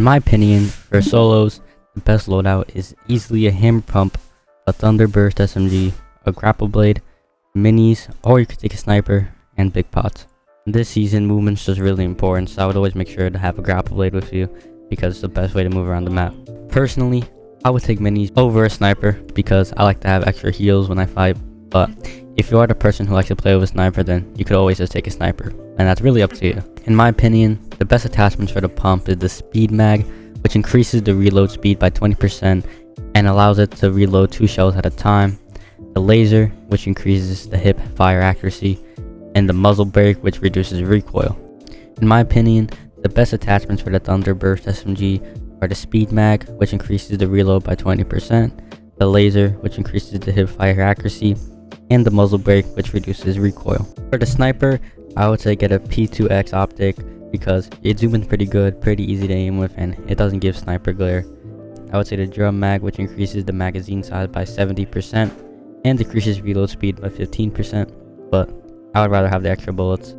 In my opinion, for solos, the best loadout is easily a hammer pump, a thunderburst SMG, a grapple blade, minis, or you could take a sniper, and big pots. This season, movement's just really important, so I would always make sure to have a grapple blade with you because it's the best way to move around the map. Personally, I would take minis over a sniper because I like to have extra heals when I fight, but if you are the person who likes to play with a sniper, then you could always just take a sniper, and that's really up to you. In my opinion, the best attachments for the pump is the speed mag, which increases the reload speed by 20% and allows it to reload 2 shells at a time, the laser, which increases the hip fire accuracy, and the muzzle brake, which reduces recoil. In my opinion, the best attachments for the Thunderburst SMG are the speed mag, which increases the reload by 20%, the laser, which increases the hip fire accuracy, and the muzzle brake, which reduces recoil. For the sniper, I would say get a P2X optic because it zooms in pretty good, pretty easy to aim with, and it doesn't give sniper glare. I would say the drum mag, which increases the magazine size by 70% and decreases reload speed by 15%, but I would rather have the extra bullets.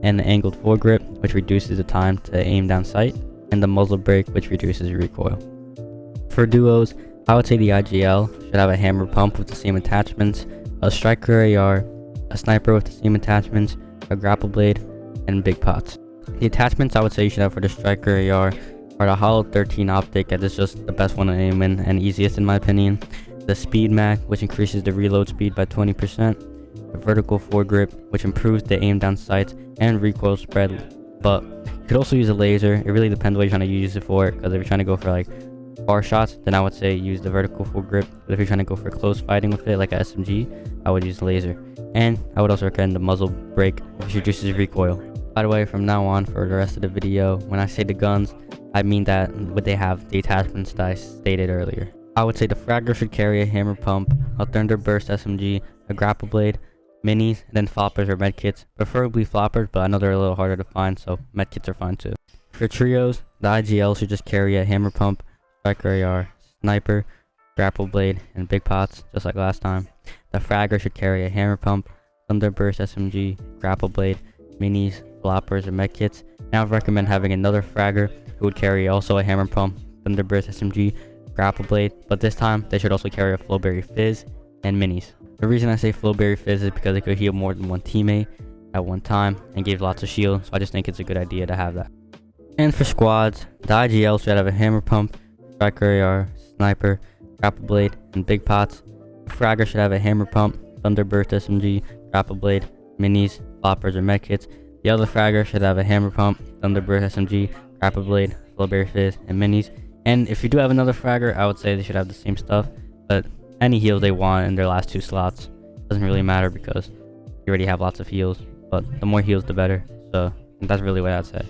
And the angled foregrip, which reduces the time to aim down sight, and the muzzle brake, which reduces recoil. For duos, I would say the IGL should have a hammer pump with the same attachments, a striker AR, a sniper with the same attachments, a grapple blade, and big pots. The attachments I would say you should have for the striker AR are the Hollow 13 optic, as it's just the best one to aim in and easiest in my opinion, the speed mag, which increases the reload speed by 20%, a vertical foregrip, which improves the aim down sights and recoil spread, but you could also use a laser. It really depends what you're trying to use it for, because if you're trying to go for like far shots, then I would say use the vertical foregrip, but if you're trying to go for close fighting with it like a SMG, I would use laser. And I would also recommend the muzzle brake, which reduces recoil. By the way, from now on for the rest of the video, when I say the guns, I mean that would they have the attachments that I stated earlier. I would say the fragger should carry a hammer pump, a thunderburst SMG, a grapple blade, minis, and then floppers or medkits, preferably floppers, but I know they're a little harder to find, so medkits are fine too. For trios, the IGL should just carry a hammer pump, striker AR, sniper, grapple blade, and big pots, just like last time. The fragger should carry a hammer pump, thunderburst SMG, grapple blade, minis, floppers, or medkits. And I would recommend having another fragger who would carry also a hammer pump, thunderburst SMG, grapple blade, but this time they should also carry a flowberry fizz and minis. The reason I say flowberry fizz is because it could heal more than one teammate at one time and give lots of shield, so I just think it's a good idea to have that. And for squads, the IGL should have a hammer pump, striker AR, sniper, grapple blade, and big pots. The fragger should have a hammer pump, thunderburst SMG, grapple blade, minis, floppers, or medkits. The other fragger should have a hammer pump, thunderburst SMG, grapple blade, flowberry fizz, and minis. And if you do have another fragger, I would say they should have the same stuff, but any heals they want in their last 2 slots. Doesn't really matter because you already have lots of heals, but the more heals the better, so that's really what I'd say.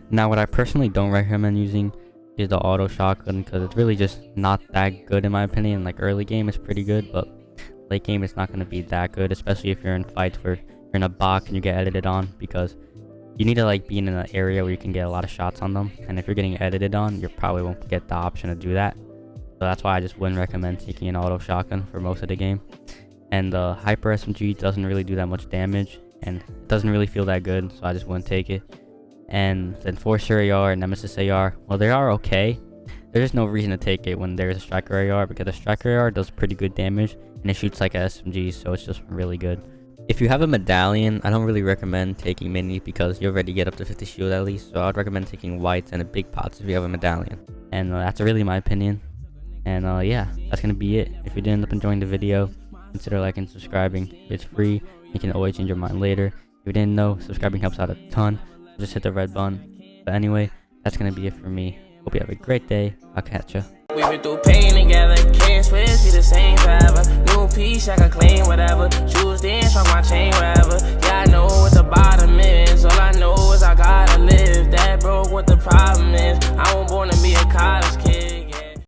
Now what I personally don't recommend using is the auto shotgun, because it's really just not that good in my opinion. Like early game it's pretty good, but late game it's not going to be that good, especially if you're in fights where you're in a box and you get edited on, because you need to like be in an area where you can get a lot of shots on them, and if you're getting edited on, you probably won't get the option to do that. So that's why I just wouldn't recommend taking an auto shotgun for most of the game. And the hyper SMG doesn't really do that much damage, and it doesn't really feel that good, so I just wouldn't take it. And then Enforcer AR and Nemesis AR, well, they are okay. There's just no reason to take it when there's a striker AR, because the striker AR does pretty good damage and it shoots like a SMG, so it's just really good. If you have a medallion, I don't really recommend taking mini because you already get up to 50 shield at least, so I'd recommend taking whites and a big pots if you have a medallion. And that's really my opinion. And yeah, that's gonna be it. If you did end up enjoying the video, consider liking and subscribing. It's free. You can always change your mind later. If you didn't know, subscribing helps out a ton. Just hit the red button. But anyway, that's gonna be it for me. Hope you have a great day. I'll catch ya. We've been through pain together, can't switch, be the same forever. New piece, I can claim whatever. Shoes dance, from my chain wherever.